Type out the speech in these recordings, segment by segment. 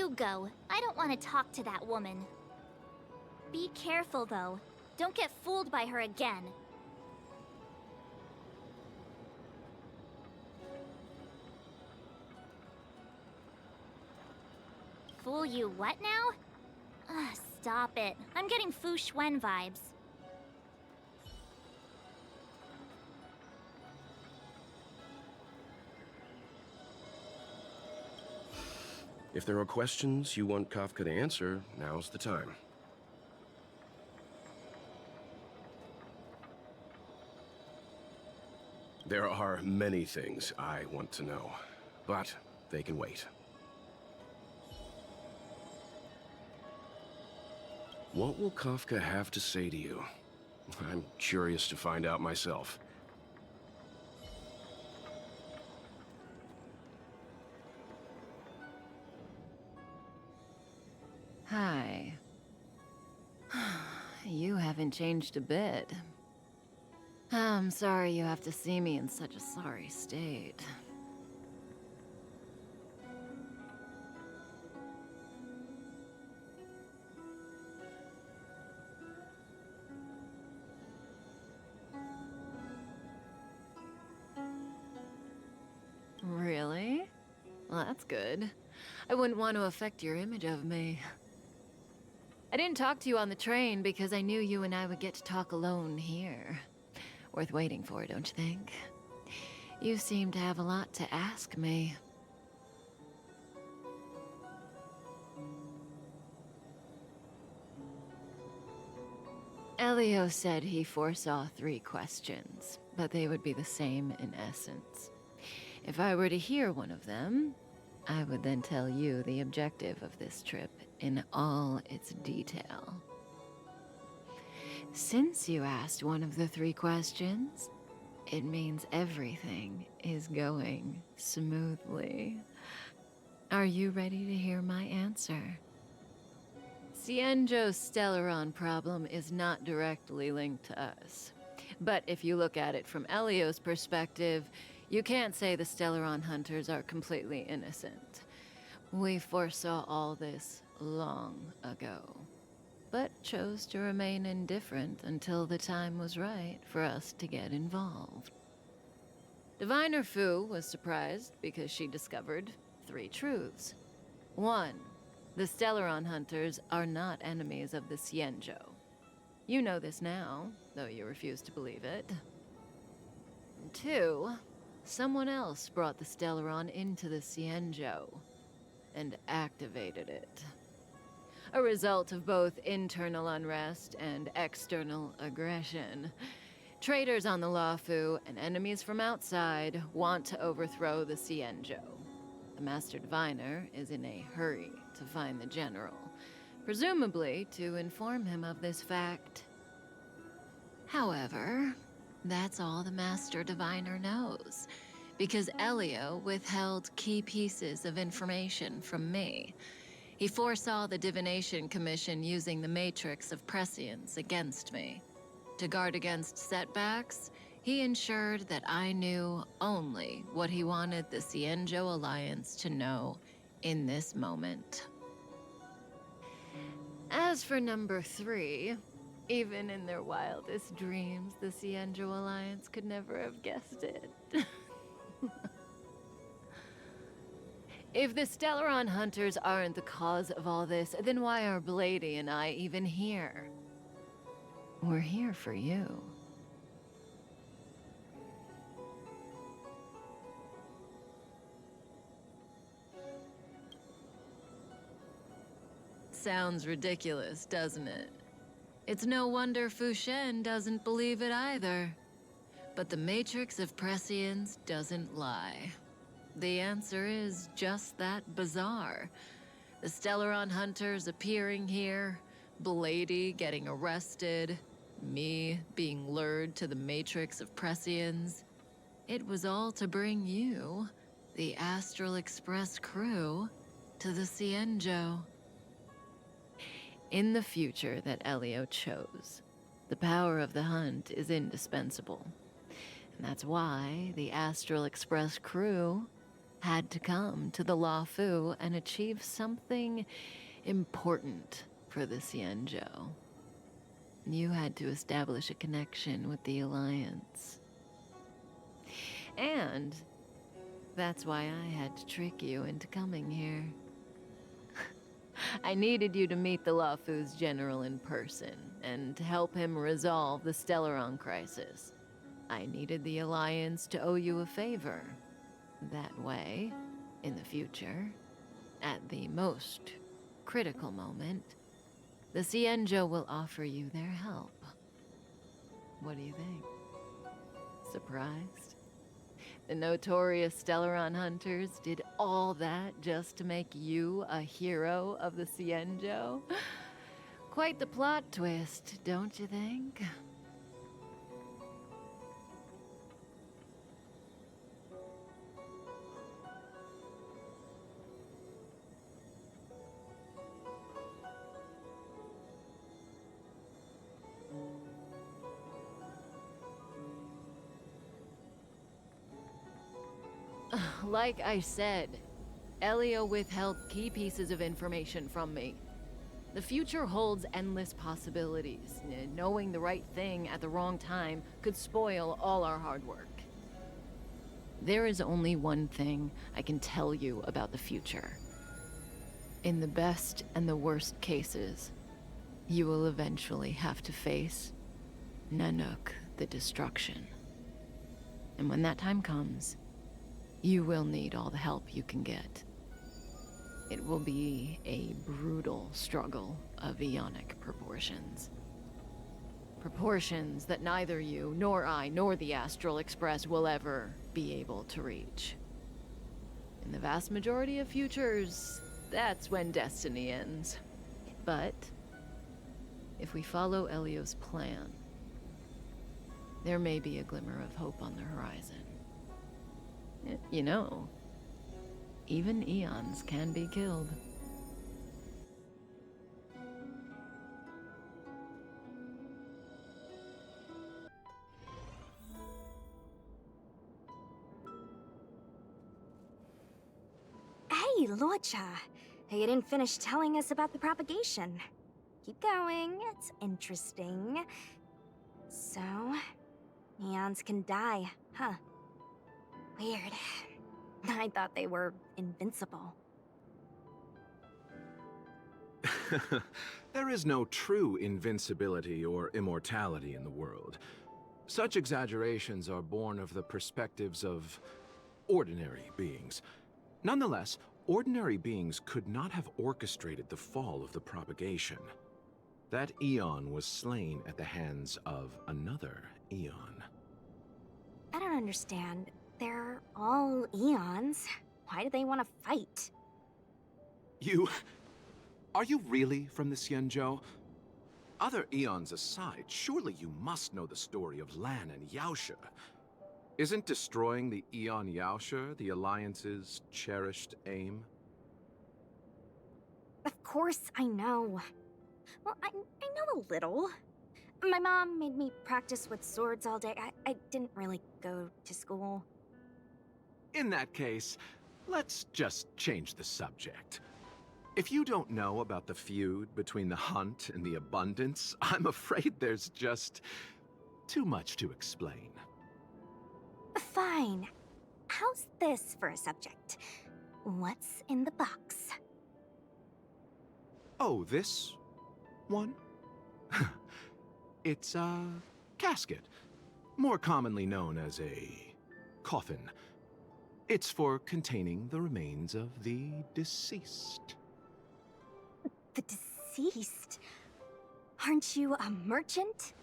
You go. I don't want to talk to that woman. Be careful, though. Don't get fooled by her again. Fool you what now? Ugh, stop it. I'm getting Fu Xuan vibes. If there are questions you want Kafka to answer, now's the time. There are many things I want to know, but they can wait. What will Kafka have to say to you? I'm curious to find out myself. Hi. You haven't changed a bit. I'm sorry you have to see me in such a sorry state. Really? Well, that's good. I wouldn't want to affect your image of me. I didn't talk to you on the train because I knew you and I would get to talk alone here. Worth waiting for, don't you think? You seem to have a lot to ask me. Elio said he foresaw 3 questions, but they would be the same in essence. If I were to hear one of them, I would then tell you the objective of this trip in all its detail. Since you asked one of the 3 questions, it means everything is going smoothly. Are you ready to hear my answer? Xianzhou's Stellaron problem is not directly linked to us. But if you look at it from Elio's perspective, you can't say the Stellaron hunters are completely innocent. We foresaw all this long ago, but chose to remain indifferent until the time was right for us to get involved. Diviner Fu was surprised because she discovered 3 truths. 1. The Stellaron hunters are not enemies of the Xianzhou. You know this now, though you refuse to believe it. 2. Someone else brought the Stellaron into the Xianzhou and activated it. A result of both internal unrest and external aggression. Traitors on the Luofu and enemies from outside want to overthrow the Xianzhou. The Master Diviner is in a hurry to find the General, presumably to inform him of this fact. However, that's all the Master Diviner knows, because Elio withheld key pieces of information from me. He foresaw the Divination Commission using the Matrix of Prescience against me. To guard against setbacks, he ensured that I knew only what he wanted the Xianzhou Alliance to know in this moment. As for number 3, even in their wildest dreams, the Xianzhou Alliance could never have guessed it. If the Stellaron hunters aren't the cause of all this, then why are Blady and I even here? We're here for you. Sounds ridiculous, doesn't it? It's no wonder Fu Shen doesn't believe it either. But the Matrix of Prescience doesn't lie. The answer is just that bizarre. The Stellaron hunters appearing here, Blady getting arrested, me being lured to the Matrix of Prescience. It was all to bring you, the Astral Express crew, to the Xianzhou. In the future that Elio chose, the power of the hunt is indispensable. And that's why the Astral Express crew had to come to the Luofu and achieve something important for the Xianzhou. You had to establish a connection with the Alliance. And that's why I had to trick you into coming here. I needed you to meet the Luofu's general in person and to help him resolve the Stellaron crisis. I needed the Alliance to owe you a favor. That way, in the future, at the most critical moment, the Xianzhou will offer you their help. What do you think? Surprised? The notorious Stellaron hunters did all that just to make you a hero of the Xianzhou? Quite the plot twist, don't you think? Like I said, Elio withheld key pieces of information from me. The future holds endless possibilities. Knowing the right thing at the wrong time could spoil all our hard work. There is only one thing I can tell you about the future. In the best and the worst cases, you will eventually have to face Nanook the Destruction. And when that time comes, you will need all the help you can get. It will be a brutal struggle of eonic proportions. Proportions that neither you, nor I, nor the Astral Express will ever be able to reach. In the vast majority of futures, that's when destiny ends. But if we follow Elio's plan, there may be a glimmer of hope on the horizon. You know, even eons can be killed. Hey, Luocha. You didn't finish telling us about the propagation. Keep going, it's interesting. So, eons can die, huh? Weird. I thought they were invincible. There is no true invincibility or immortality in the world. Such exaggerations are born of the perspectives of ordinary beings. Nonetheless, ordinary beings could not have orchestrated the fall of the propagation. That eon was slain at the hands of another eon. I don't understand. They're all eons. Why do they want to fight? Are you really from the Xianzhou? Other eons aside, surely you must know the story of Lan and Yaoshe. Isn't destroying the Eon Yaoshe the Alliance's cherished aim? Of course I know. Well, I know a little. My mom made me practice with swords all day. I didn't really go to school. In that case, let's just change the subject. If you don't know about the feud between the Hunt and the Abundance, I'm afraid there's just too much to explain. Fine. How's this for a subject? What's in the box? Oh, this one? It's a casket, more commonly known as a coffin. It's for containing the remains of the deceased. The deceased? Aren't you a merchant?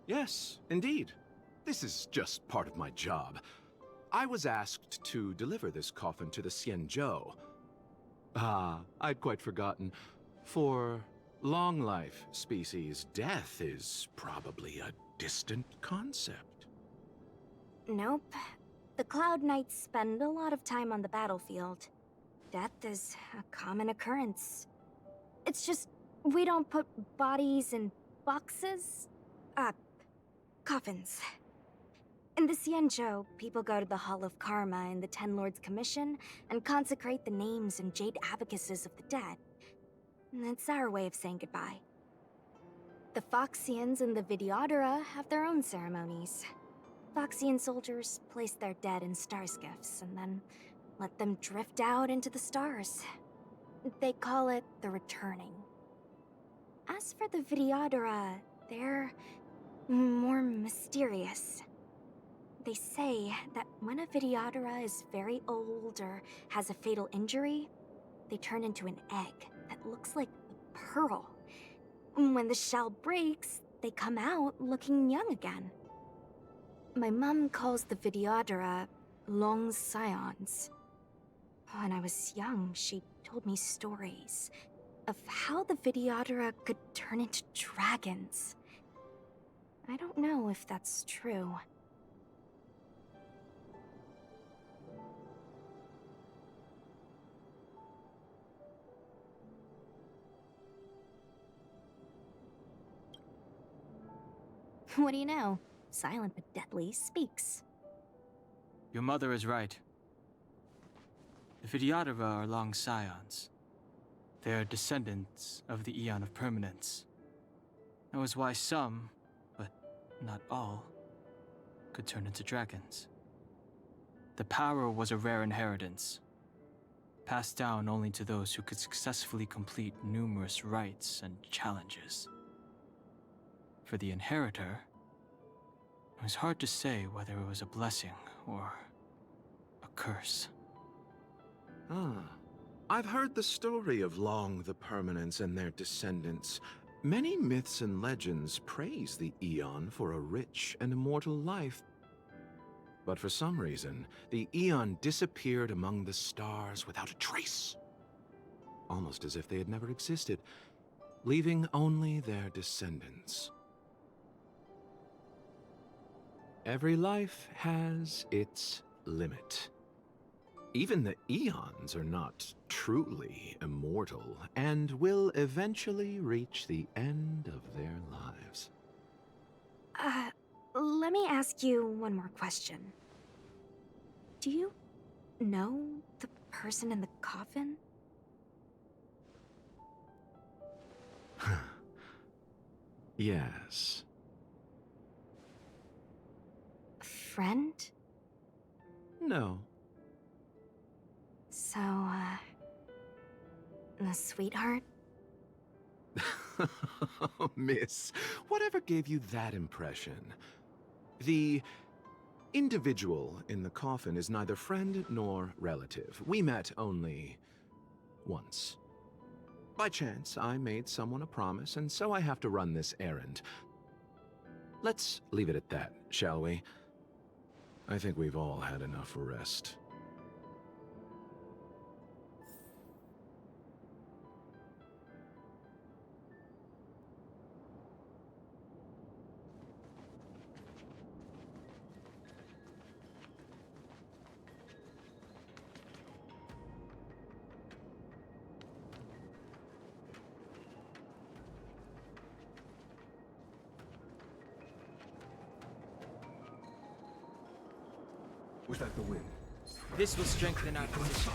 Yes, indeed. This is just part of my job. I was asked to deliver this coffin to the Xianzhou. I'd quite forgotten. For long life species, death is probably a distant concept. Nope. The Cloud Knights spend a lot of time on the battlefield. Death is a common occurrence. It's just, we don't put bodies in boxes? Coffins. In the Xianzhou, people go to the Hall of Karma in the Ten Lords Commission and consecrate the names and jade abacuses of the dead. It's our way of saying goodbye. The Foxians and the Videodora have their own ceremonies. Foxian soldiers place their dead in star skiffs and then let them drift out into the stars. They call it the returning. As for the Videodora, they're more mysterious. They say that when a Videodora is very old or has a fatal injury, they turn into an egg that looks like a pearl. When the shell breaks, they come out looking young again. My mom calls the Videodora long scions. When I was young, she told me stories of how the Videodora could turn into dragons. I don't know if that's true. What do you know? Silent but deadly speaks. Your mother is right. The Videodora are long scions. They are descendants of the Aeon of Permanence. That was why some, but not all, could turn into dragons. The power was a rare inheritance, passed down only to those who could successfully complete numerous rites and challenges. For the inheritor, it was hard to say whether it was a blessing or a curse. I've heard the story of Long the Permanence and their descendants. Many myths and legends praise the Aeon for a rich and immortal life. But for some reason, the Aeon disappeared among the stars without a trace. Almost as if they had never existed, leaving only their descendants. Every life has its limit. Even the Aeons are not truly immortal and will eventually reach the end of their lives. Let me ask you one more question. Do you know the person in the coffin? Yes. A friend? No. So, a sweetheart? Miss, whatever gave you that impression? The individual in the coffin is neither friend nor relative. We met only once. By chance, I made someone a promise, and so I have to run this errand. Let's leave it at that, shall we? I think we've all had enough rest. Was that the wind? This will strengthen our position.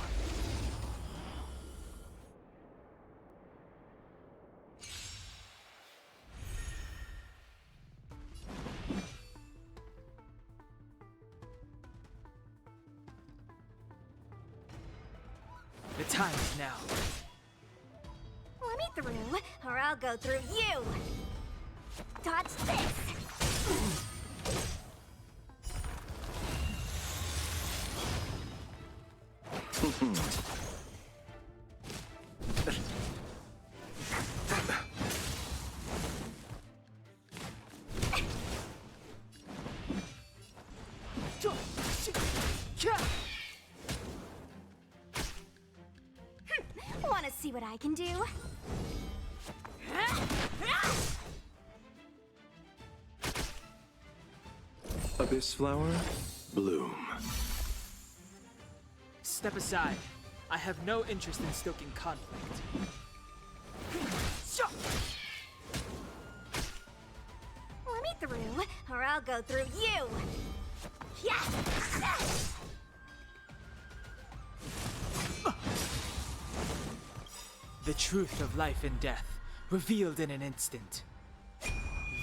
The time is now. Let me through, or I'll go through you! Dodge this! Wanna see what I can do? Abyss flower, bloom. Step aside. I have no interest in stoking conflict. Let me through, or I'll go through you! The truth of life and death, revealed in an instant.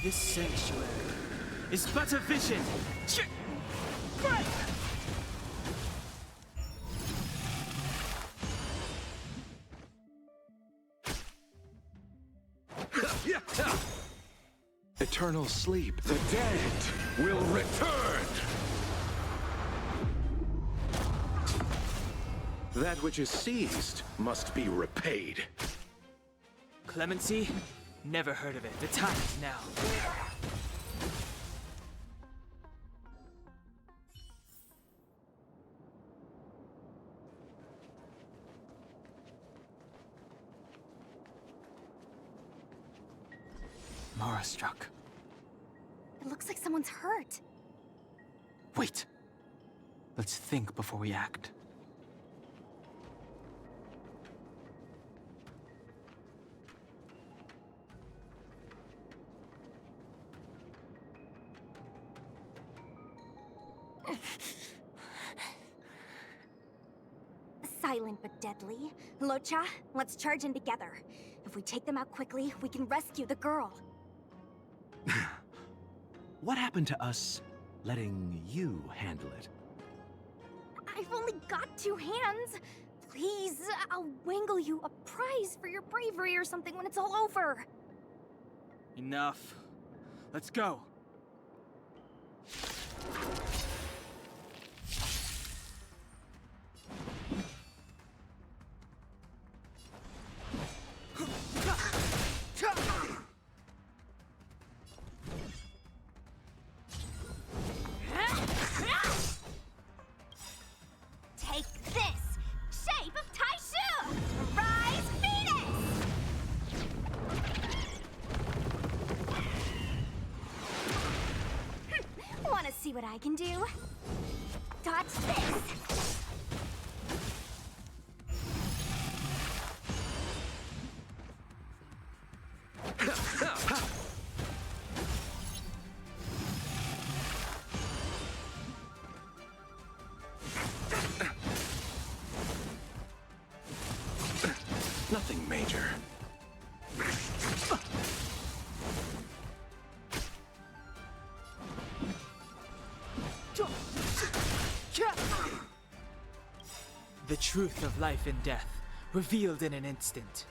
This sanctuary is but a vision. Eternal sleep. The dead will return! That which is seized must be repaid. Clemency? Never heard of it. The time is now. Mara struck. It looks like someone's hurt. Wait. Let's think before we act. Silent but deadly. Locha, let's charge in together. If we take them out quickly, we can rescue the girl. What happened to us letting you handle it? I've only got 2 hands. Please, I'll wangle you a prize for your bravery or something when it's all over. Enough. Let's go. Take this! Shape of Taishu! Rise, Venus! Wanna see what I can do? Dodge this! Nothing major. The truth of life and death, revealed in an instant.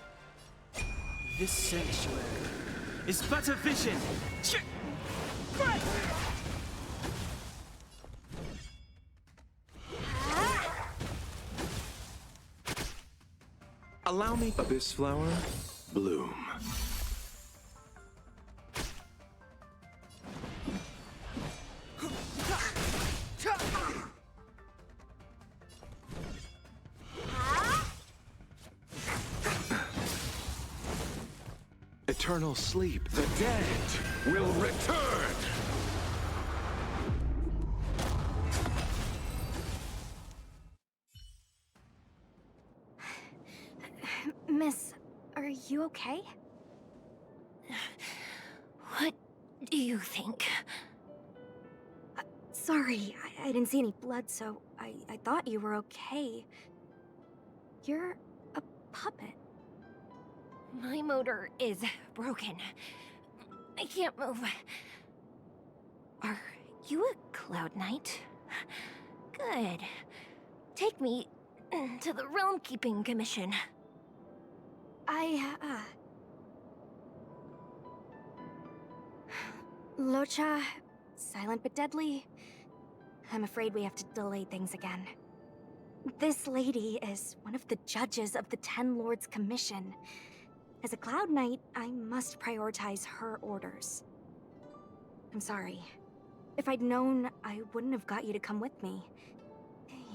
This sanctuary is but a vision. Allow me. Abyss flower, bloom. Eternal sleep. The dead will return! Miss, are you okay? What do you think? Sorry, I didn't see any blood, so I thought you were okay. You're a puppet. My motor is broken. I can't move. Are you a Cloud Knight? Good. Take me to the Realm Keeping Commission. Locha, silent but deadly. I'm afraid we have to delay things again. This lady is one of the judges of the Ten Lords Commission. As a Cloud Knight, I must prioritize her orders. I'm sorry. If I'd known, I wouldn't have got you to come with me.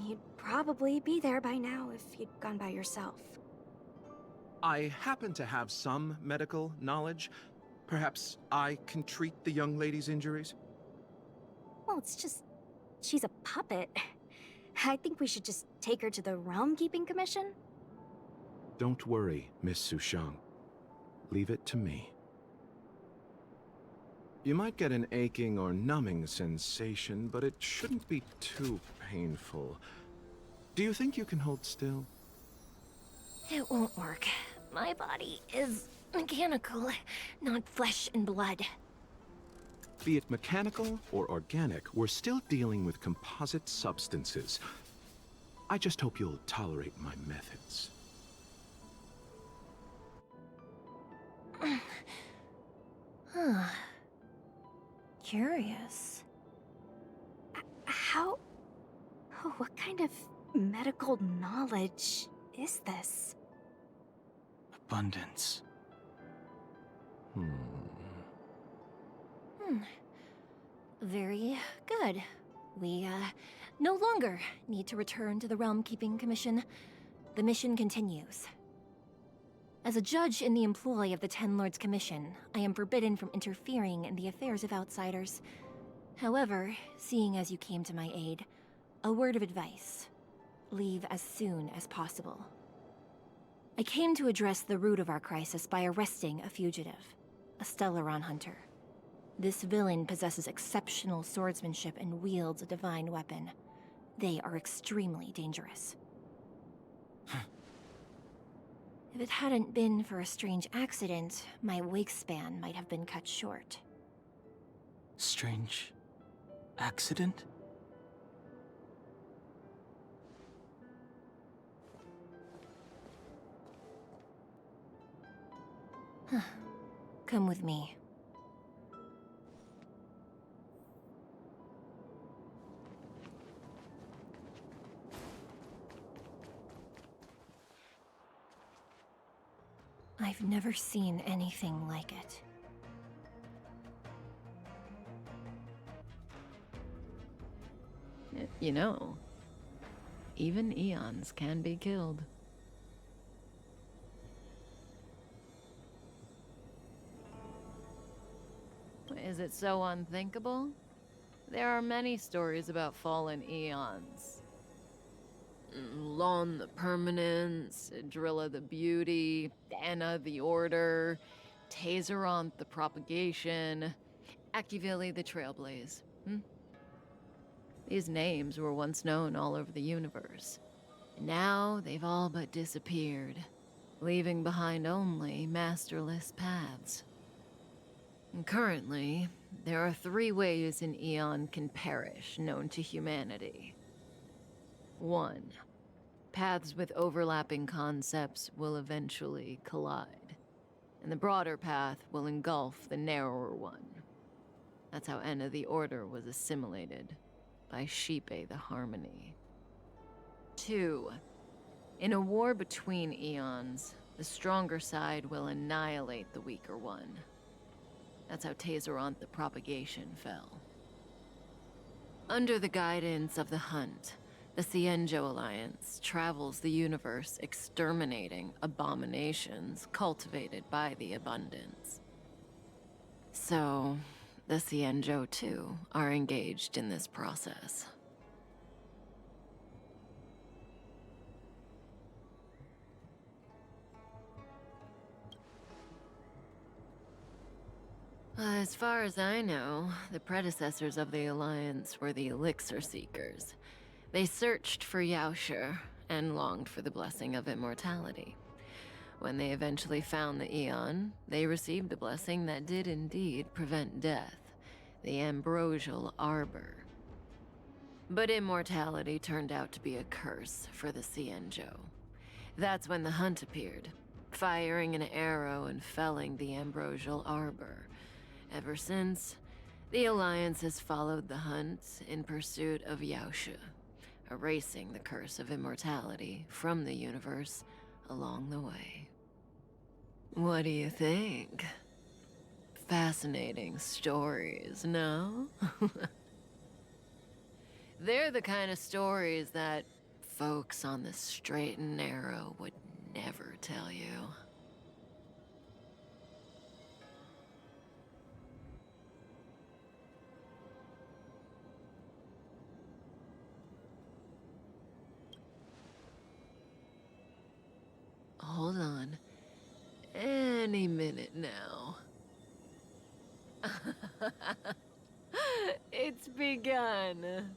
You'd probably be there by now if you'd gone by yourself. I happen to have some medical knowledge. Perhaps I can treat the young lady's injuries? Well, it's just... she's a puppet. I think we should just take her to the Realm Keeping Commission. Don't worry, Miss Sushang. Leave it to me. You might get an aching or numbing sensation, but it shouldn't be too painful. Do you think you can hold still? It won't work. My body is mechanical, not flesh and blood. Be it mechanical or organic, we're still dealing with composite substances. I just hope you'll tolerate my methods. Huh. Curious. How... Oh, what kind of medical knowledge is this? Abundance. Very good. We, no longer need to return to the Realm Keeping Commission. The mission continues. As a judge in the employ of the Ten Lords Commission, I am forbidden from interfering in the affairs of outsiders. However, seeing as you came to my aid, a word of advice. Leave as soon as possible. I came to address the root of our crisis by arresting a fugitive, a Stellaron hunter. This villain possesses exceptional swordsmanship and wields a divine weapon. They are extremely dangerous. If it hadn't been for a strange accident, my wakespan might have been cut short. Strange accident? Come with me. I've never seen anything like it. You know, even eons can be killed. Is it so unthinkable? There are many stories about fallen eons. Lon the Permanence, Drilla the Beauty, Anna the Order, Tazeronth the Propagation, Akivili the Trailblaze. These names were once known all over the universe. Now they've all but disappeared, leaving behind only masterless paths. And currently, there are 3 ways an eon can perish known to humanity. 1. Paths with overlapping concepts will eventually collide, and the broader path will engulf the narrower one. That's how Enna the Order was assimilated by Sheepe the Harmony. 2. In a war between eons, the stronger side will annihilate the weaker one. That's how Tazeronth the Propagation fell. Under the guidance of the Hunt, the Cienjo Alliance travels the universe exterminating abominations cultivated by the Abundance. So, the Cienjo, too, are engaged in this process. As far as I know, the predecessors of the Alliance were the Elixir Seekers. They searched for Yaoshi and longed for the blessing of immortality. When they eventually found the Eon, they received a blessing that did indeed prevent death, the Ambrosial Arbor. But immortality turned out to be a curse for the Cienjo. That's when the Hunt appeared, firing an arrow and felling the Ambrosial Arbor. Ever since, the Alliance has followed the Hunt in pursuit of Yaoshi, erasing the curse of immortality from the universe along the way. What do you think? Fascinating stories, no? They're the kind of stories that folks on the straight and narrow would never tell you. Hold on. Any minute now. It's begun.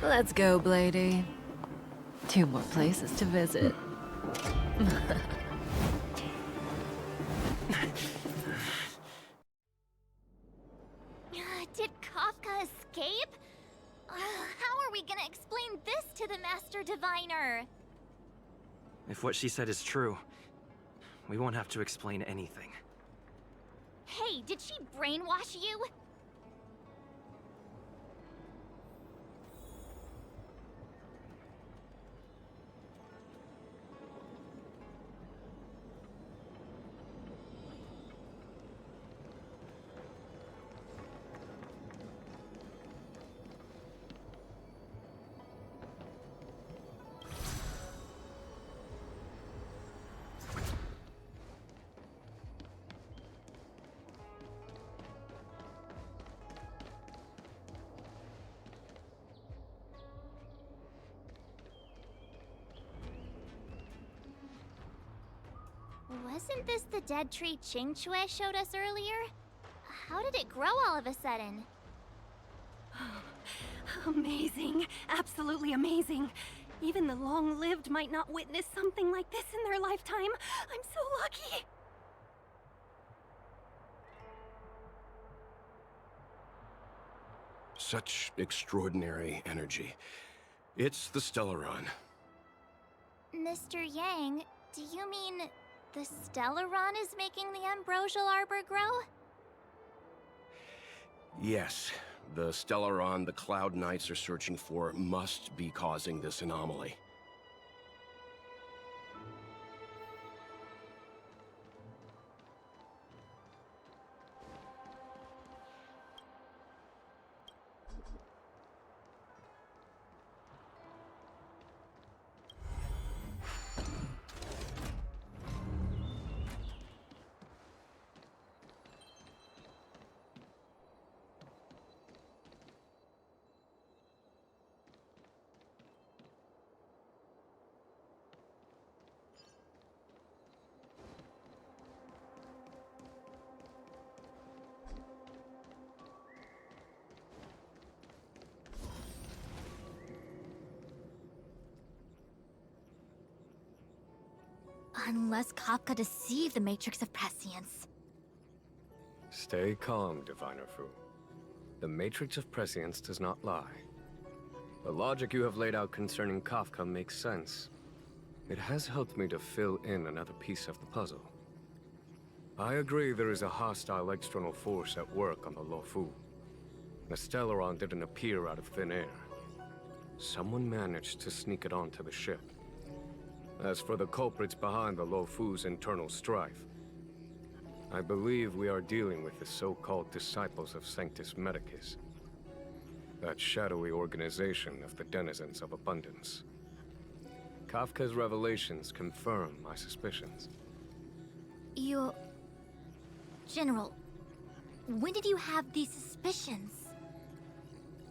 Let's go, Blady. 2 more places to visit. Did Kafka escape? How are we gonna explain this to the Master Diviner? If what she said is true, we won't have to explain anything. Hey, did she brainwash you? Wasn't this the dead tree Qingque showed us earlier? How did it grow all of a sudden? Amazing. Absolutely amazing. Even the long-lived might not witness something like this in their lifetime. I'm so lucky. Such extraordinary energy. It's the Stellaron. Mr. Yang, do you mean the Stellaron is making the ambrosial arbor grow? Yes, the Stellaron the Cloud Knights are searching for must be causing this anomaly. Unless Kafka deceived the Matrix of Prescience. Stay calm, Diviner Fu. The Matrix of Prescience does not lie. The logic you have laid out concerning Kafka makes sense. It has helped me to fill in another piece of the puzzle. I agree there is a hostile external force at work on the Luofu. The Stellaron didn't appear out of thin air. Someone managed to sneak it onto the ship. As for the culprits behind the Luofu's internal strife, I believe we are dealing with the so-called Disciples of Sanctus Medicus. That shadowy organization of the denizens of abundance. Kafka's revelations confirm my suspicions. General, when did you have these suspicions?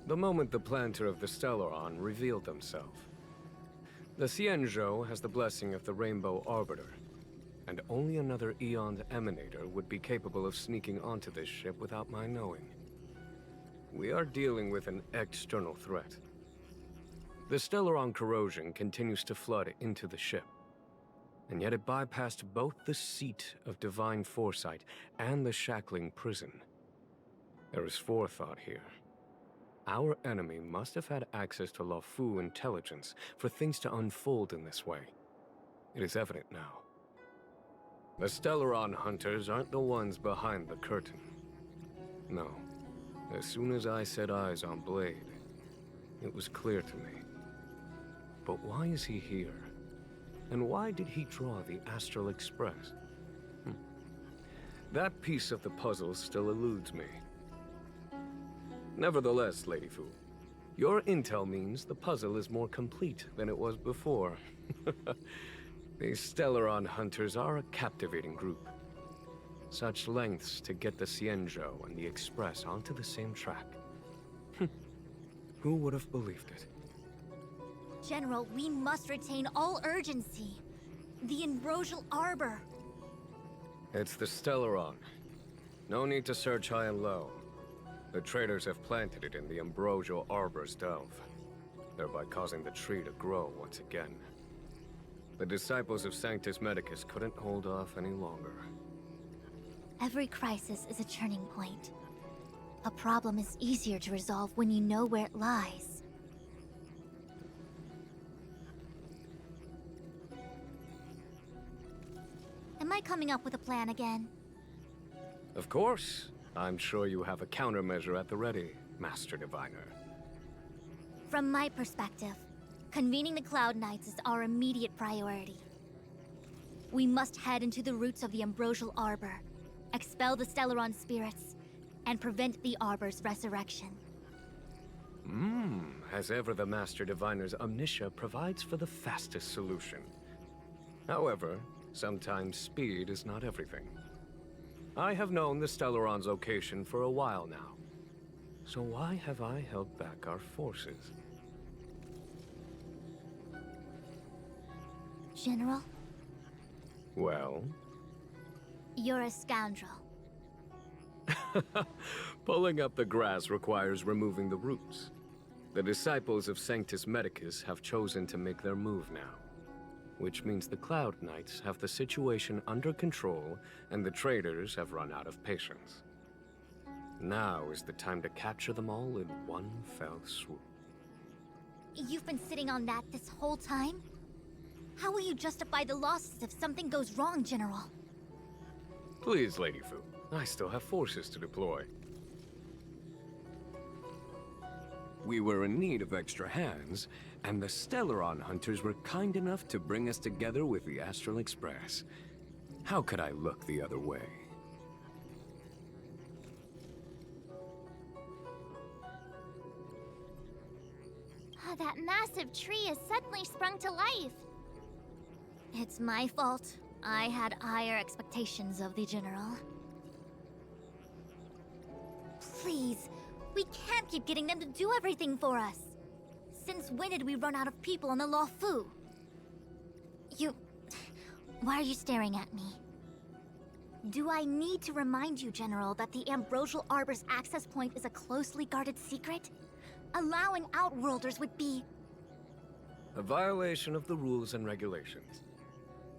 The moment the planter of the Stellaron revealed himself. The Xianzhou has the blessing of the Rainbow Arbiter, and only another Aeon Emanator would be capable of sneaking onto this ship without my knowing. We are dealing with an external threat. The Stellaron corrosion continues to flood into the ship, and yet it bypassed both the seat of divine foresight and the shackling prison. There is forethought here. Our enemy must have had access to Luofu intelligence for things to unfold in this way. It is evident now. The Stellaron hunters aren't the ones behind the curtain. No. As soon as I set eyes on Blade, it was clear to me. But why is he here? And why did he draw the Astral Express? That piece of the puzzle still eludes me. Nevertheless, Lady Fu, Your intel means the puzzle is more complete than it was before. These Stellaron hunters are a captivating group. Such lengths to get the Cienjo and the Express onto the same track. Who would have believed it? General, we must retain all urgency. The Ambrosial Arbor. It's the Stellaron. No need to search high and low. The traders have planted it in the Ambrosial Arbor's delve, thereby causing the tree to grow once again. The disciples of Sanctus Medicus couldn't hold off any longer. Every crisis is a turning point. A problem is easier to resolve when you know where it lies. Am I coming up with a plan again? Of course. I'm sure you have a countermeasure at the ready, Master Diviner. From my perspective, convening the Cloud Knights is our immediate priority. We must head into the roots of the Ambrosial Arbor, expel the Stellaron spirits, and prevent the Arbor's resurrection. As ever, the Master Diviner's omniscia provides for the fastest solution. However, sometimes speed is not everything. I have known the Stellaron's location for a while now. So why have I held back our forces? General, Well? you're a scoundrel. Pulling up the grass requires removing the roots. The disciples of Sanctus Medicus have chosen to make their move now. Which means the Cloud Knights have the situation under control, and the traders have run out of patience. Now is the time to capture them all in one fell swoop. You've been sitting on that this whole time? How will you justify the losses if something goes wrong, General? Please, Lady Fu. I still have forces to deploy. We were in need of extra hands, and the Stellaron hunters were kind enough to bring us together with the Astral Express. How could I look the other way? That massive tree has suddenly sprung to life. It's my fault. I had higher expectations of the General. Please, we can't keep getting them to do everything for us. Since when did we run out of people on the Law Fu? Why are you staring at me? Do I need to remind you, General, that the Ambrosial Arbor's access point is a closely guarded secret? Allowing Outworlders would be... A violation of the rules and regulations.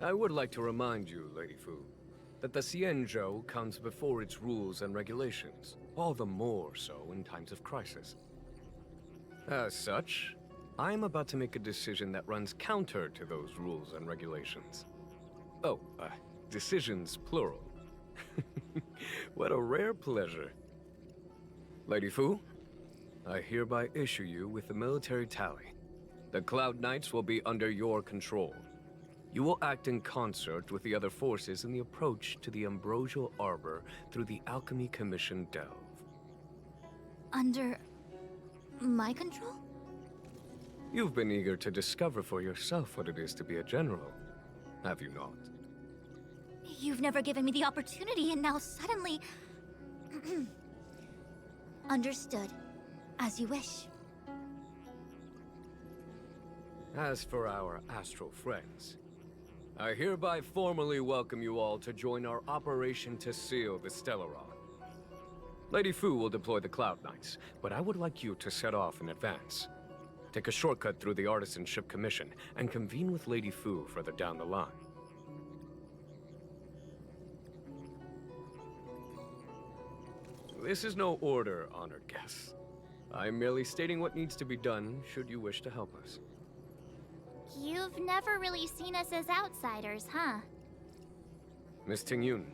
I would like to remind you, Lady Fu, that the Cienjo comes before its rules and regulations, all the more so in times of crisis. As such, I am about to make a decision that runs counter to those rules and regulations. Oh, decisions plural. What a rare pleasure. Lady Fu, I hereby issue you with the military tally. The Cloud Knights will be under your control. You will act in concert with the other forces in the approach to the Ambrosial Arbor through the Alchemy Commission delve. Under... my control? You've been eager to discover for yourself what it is to be a general, have you not? You've never given me the opportunity, and now suddenly... Understood. As you wish. As for our astral friends, I hereby formally welcome you all to join our operation to seal the Stellaron. Lady Fu will deploy the Cloud Knights, but I would like you to set off in advance. Take a shortcut through the Artisanship Commission and convene with Lady Fu further down the line. This is no order, honored guests. I'm merely stating what needs to be done should you wish to help us. You've never really seen us as outsiders, huh? Miss Tingyun,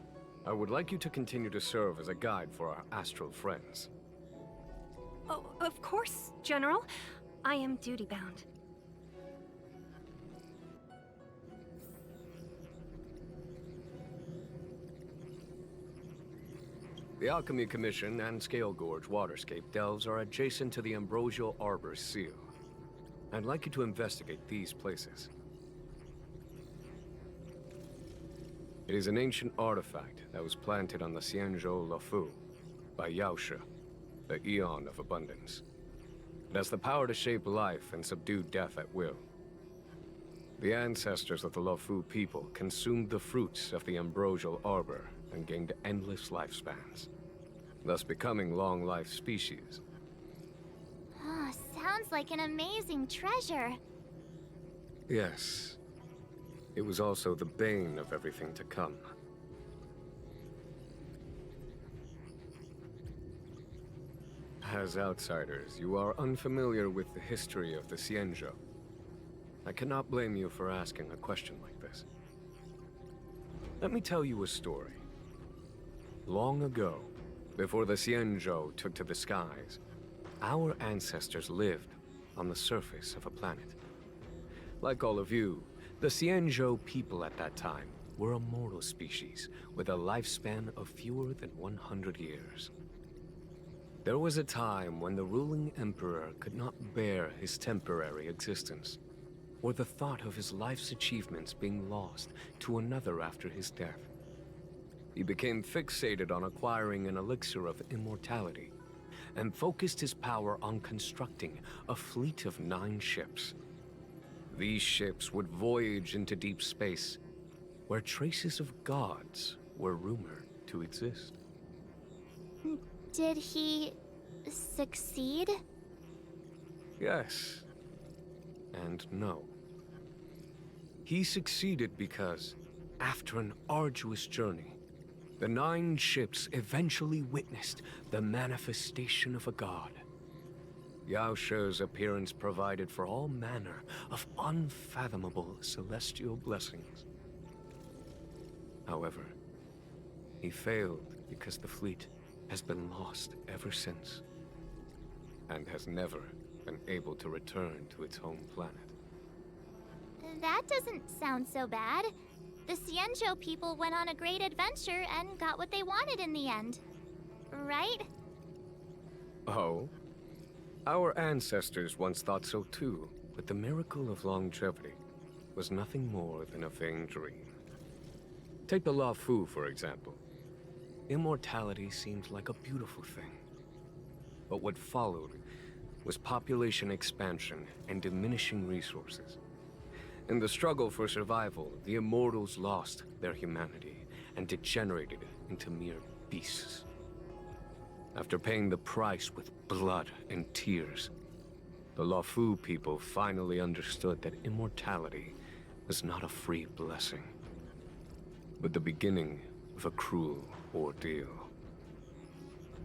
I would like you to continue to serve as a guide for our astral friends. Oh, of course, General. I am duty-bound. The Alchemy Commission and Scale Gorge waterscape delves are adjacent to the Ambrosial Arbor seal. I'd like you to investigate these places. It is an ancient artifact that was planted on the Xianzhou Luofu by Yaoshe, the Eon of Abundance. It has the power to shape life and subdue death at will. The ancestors of the Luofu people consumed the fruits of the Ambrosial Arbor and gained endless lifespans, thus becoming long-life species. Oh, sounds like an amazing treasure. Yes. It was also the bane of everything to come. As outsiders, you are unfamiliar with the history of the Xianzhou. I cannot blame you for asking a question like this. Let me tell you a story. Long ago, before the Xianzhou took to the skies, our ancestors lived on the surface of a planet. Like all of you, the Xianzhou people at that time were a mortal species with a lifespan of fewer than 100 years. There was a time when the ruling emperor could not bear his temporary existence, or the thought of his life's achievements being lost to another after his death. He became fixated on acquiring an elixir of immortality, and focused his power on constructing a fleet of 9 ships. These ships would voyage into deep space, where traces of gods were rumored to exist. Did he succeed? Yes. And no. He succeeded because, after an arduous journey, the 9 ships eventually witnessed the manifestation of a god. Yaoshe's appearance provided for all manner of unfathomable celestial blessings. However, he failed because the fleet has been lost ever since, and has never been able to return to its home planet. That doesn't sound so bad. The Xianzhou people went on a great adventure and got what they wanted in the end. Right? Oh? Our ancestors once thought so too, but the miracle of longevity was nothing more than a vain dream. Take the Luofu, for example. Immortality seemed like a beautiful thing. But what followed was population expansion and diminishing resources. In the struggle for survival, the immortals lost their humanity and degenerated into mere beasts. After paying the price with blood and tears, the Luofu people finally understood that immortality was not a free blessing, but the beginning of a cruel ordeal.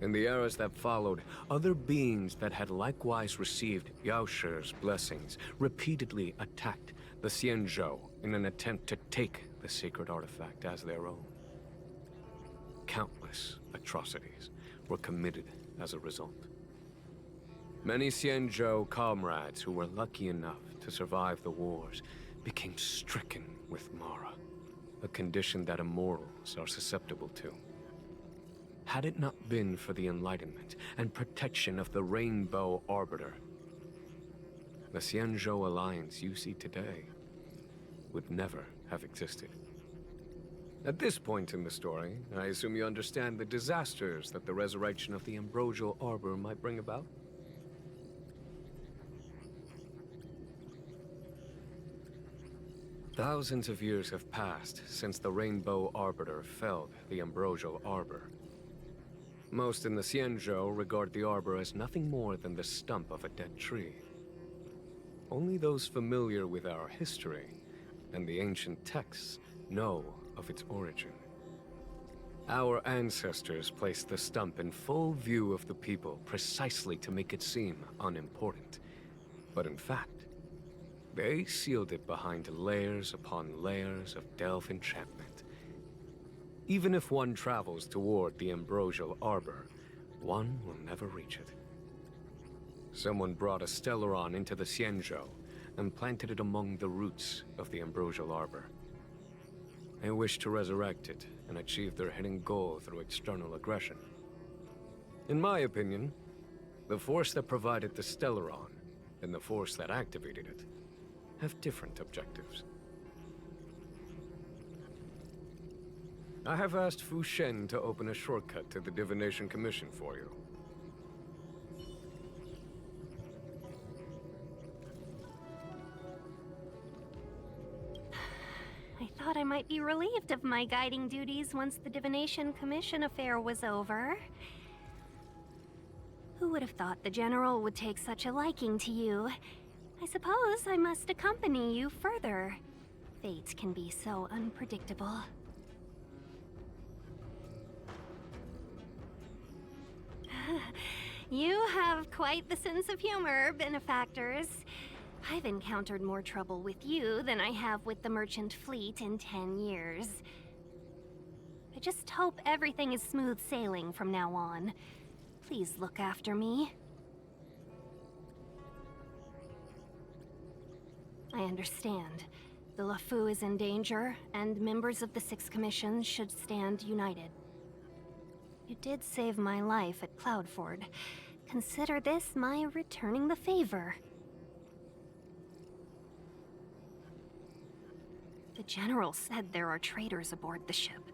In the eras that followed, other beings that had likewise received Yaoshe's blessings repeatedly attacked the Xianzhou in an attempt to take the sacred artifact as their own. Countless atrocities were committed as a result. Many Xianzhou comrades who were lucky enough to survive the wars became stricken with Mara, a condition that immortals are susceptible to. Had it not been for the enlightenment and protection of the Rainbow Arbiter, the Xianzhou Alliance you see today would never have existed. At this point in the story, I assume you understand the disasters that the resurrection of the Ambrosial Arbor might bring about? Thousands of years have passed since the Rainbow Arbiter felled the Ambrosial Arbor. Most in the Xianzhou regard the Arbor as nothing more than the stump of a dead tree. Only those familiar with our history and the ancient texts know of its origin. Our ancestors placed the stump in full view of the people precisely to make it seem unimportant. But in fact, they sealed it behind layers upon layers of delve enchantment. Even if one travels toward the Ambrosial Arbor, one will never reach it. Someone brought a Stellaron into the Xianzhou and planted it among the roots of the Ambrosial Arbor. They wished to resurrect it and achieve their hidden goal through external aggression. In my opinion, the force that provided the Stellaron and the force that activated it have different objectives. I have asked Fu Shen to open a shortcut to the Divination Commission for you. I thought I might be relieved of my guiding duties once the Divination Commission affair was over. Who would have thought the General would take such a liking to you? I suppose I must accompany you further. Fate can be so unpredictable. You have quite the sense of humor, benefactors. I've encountered more trouble with you than I have with the merchant fleet in 10 years. I just hope everything is smooth sailing from now on. Please look after me. I understand. The LeFou is in danger, and members of the Six Commissions should stand united. You did save my life at Cloudford. Consider this my returning the favor. The General said there are traitors aboard the ship.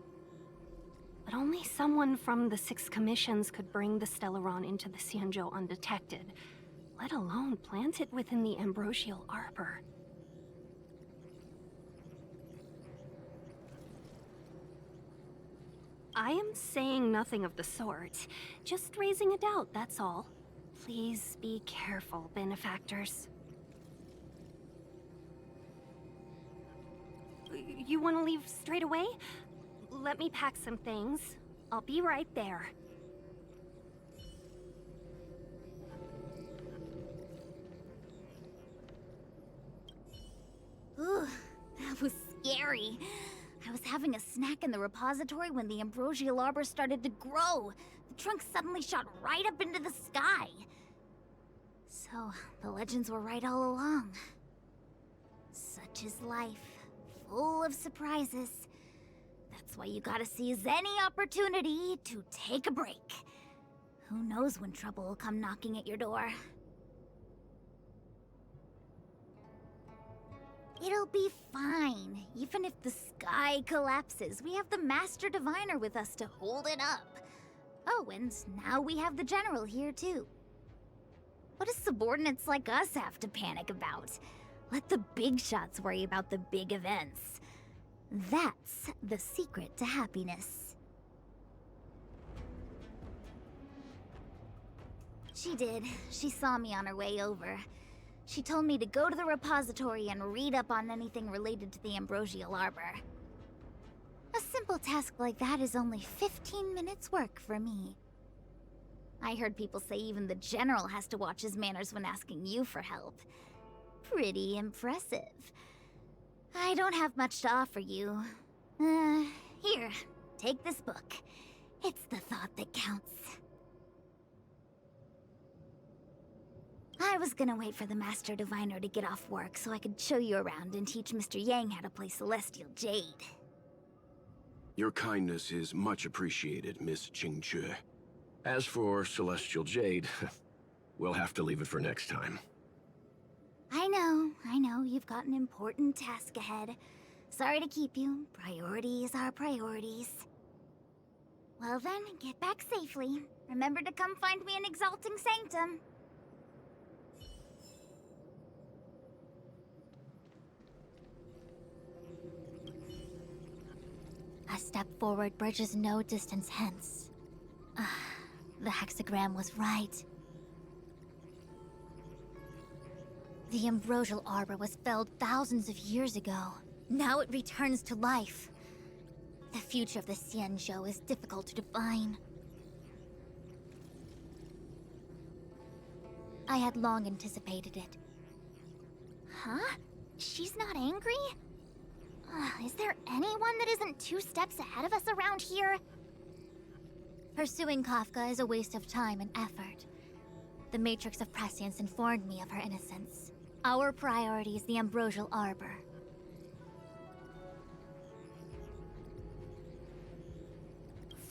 But only someone from the Six Commissions could bring the Stellaron into the Xianzhou undetected, let alone plant it within the Ambrosial Arbor. I am saying nothing of the sort. Just raising a doubt, that's all. Please be careful, benefactors. You want to leave straight away? Let me pack some things. I'll be right there. Ooh, that was scary. I was having a snack in the repository when the Ambrosial Arbor started to grow. The trunk suddenly shot right up into the sky. So, the legends were right all along. Such is life, full of surprises. That's why you gotta seize any opportunity to take a break. Who knows when trouble will come knocking at your door. It'll be fine. Even if the sky collapses, we have the Master Diviner with us to hold it up. Oh, and now we have the General here too. What do subordinates like us have to panic about? Let the big shots worry about the big events. That's the secret to happiness. She did. She saw me on her way over. She told me to go to the repository and read up on anything related to the Ambrosial Arbor. A simple task like that is only 15 minutes work for me. I heard people say even the General has to watch his manners when asking you for help. Pretty impressive. I don't have much to offer you. Here, take this book. It's the thought that counts. I was gonna wait for the Master Diviner to get off work so I could show you around and teach Mr. Yang how to play Celestial Jade. Your kindness is much appreciated, Miss Qingque. As for Celestial Jade, we'll have to leave it for next time. I know, you've got an important task ahead. Sorry to keep you. Priorities are priorities. Well then, get back safely. Remember to come find me in Exalting Sanctum. A step forward bridges no distance hence. The hexagram was right. The Ambrosial Arbor was felled thousands of years ago. Now it returns to life. The future of the Xianzhou is difficult to define. I had long anticipated it. Huh? She's not angry? Is there anyone that isn't 2 steps ahead of us around here? Pursuing Kafka is a waste of time and effort. The Matrix of Prescience informed me of her innocence. Our priority is the Ambrosial Arbor.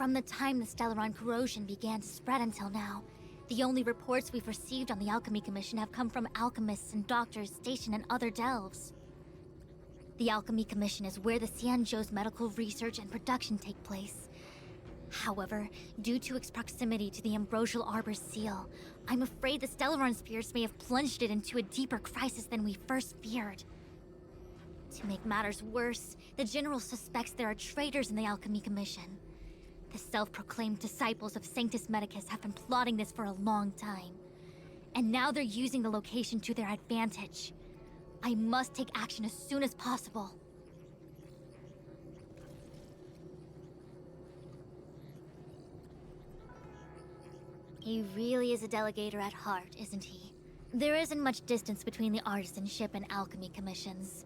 From the time the Stellaron corrosion began to spread until now, the only reports we've received on the Alchemy Commission have come from alchemists and doctors stationed in other delves. The Alchemy Commission is where the Xianzhou's medical research and production take place. However, due to its proximity to the Ambrosial Arbor's seal, I'm afraid the Stellaron spirits may have plunged it into a deeper crisis than we first feared. To make matters worse, the General suspects there are traitors in the Alchemy Commission. The self-proclaimed disciples of Sanctus Medicus have been plotting this for a long time. And now they're using the location to their advantage. I must take action as soon as possible. He really is a delegator at heart, isn't he? There isn't much distance between the artisanship and alchemy commissions.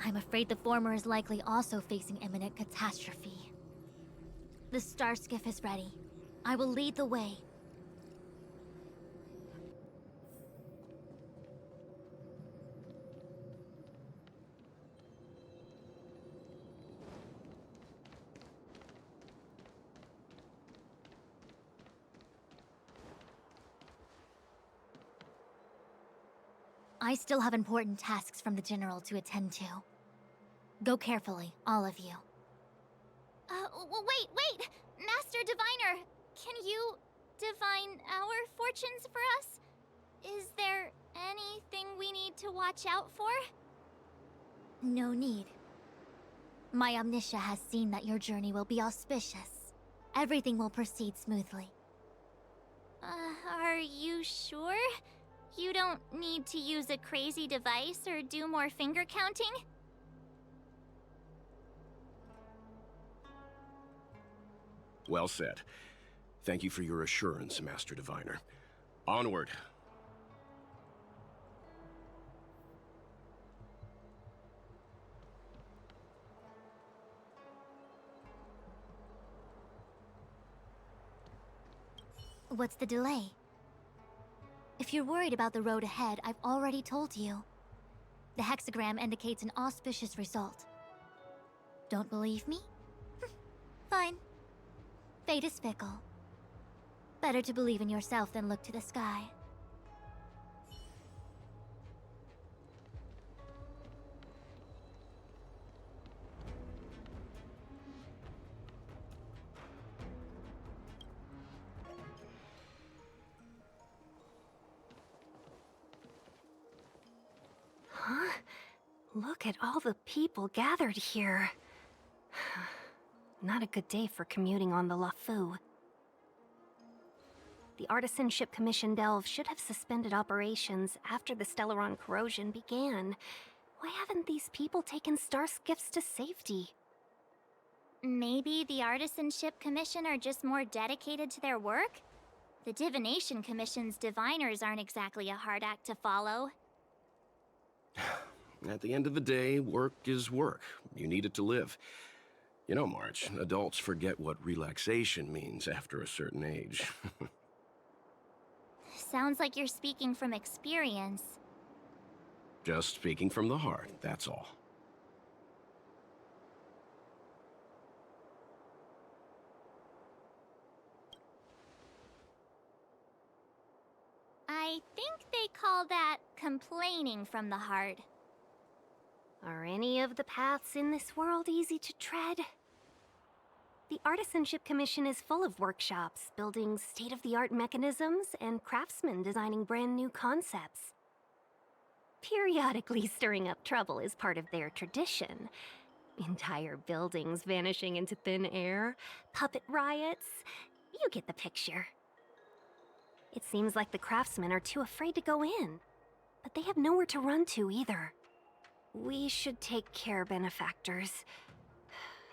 I'm afraid the former is likely also facing imminent catastrophe. The star skiff is ready. I will lead the way. I still have important tasks from the General to attend to. Go carefully, all of you. Wait! Master Diviner, can you divine our fortunes for us? Is there anything we need to watch out for? No need. My Omniscia has seen that your journey will be auspicious. Everything will proceed smoothly. Are you sure? You don't need to use a crazy device or do more finger counting? Well said. Thank you for your assurance, Master Diviner. Onward. What's the delay? If you're worried about the road ahead, I've already told you. The hexagram indicates an auspicious result. Don't believe me? Fine. Fate is fickle. Better to believe in yourself than look to the sky. Huh? Look at all the people gathered here. Not a good day for commuting on the LaFu. The Artisanship Commission Delve should have suspended operations after the Stellaron corrosion began. Why haven't these people taken star skiffs to safety? Maybe the Artisanship Commission are just more dedicated to their work? The Divination Commission's diviners aren't exactly a hard act to follow. At the end of the day, work is work. You need it to live. You know, March, adults forget what relaxation means after a certain age. Sounds like you're speaking from experience. Just speaking from the heart, that's all. I think they call that complaining from the heart. Are any of the paths in this world easy to tread? The Artisanship Commission is full of workshops, building state-of-the-art mechanisms, and craftsmen designing brand new concepts. Periodically stirring up trouble is part of their tradition. Entire buildings vanishing into thin air, puppet riots. You get the picture. It seems like the craftsmen are too afraid to go in, but they have nowhere to run to either. We should take care, benefactors.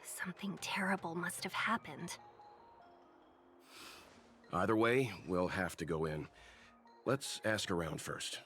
Something terrible must have happened. Either way, we'll have to go in. Let's ask around first.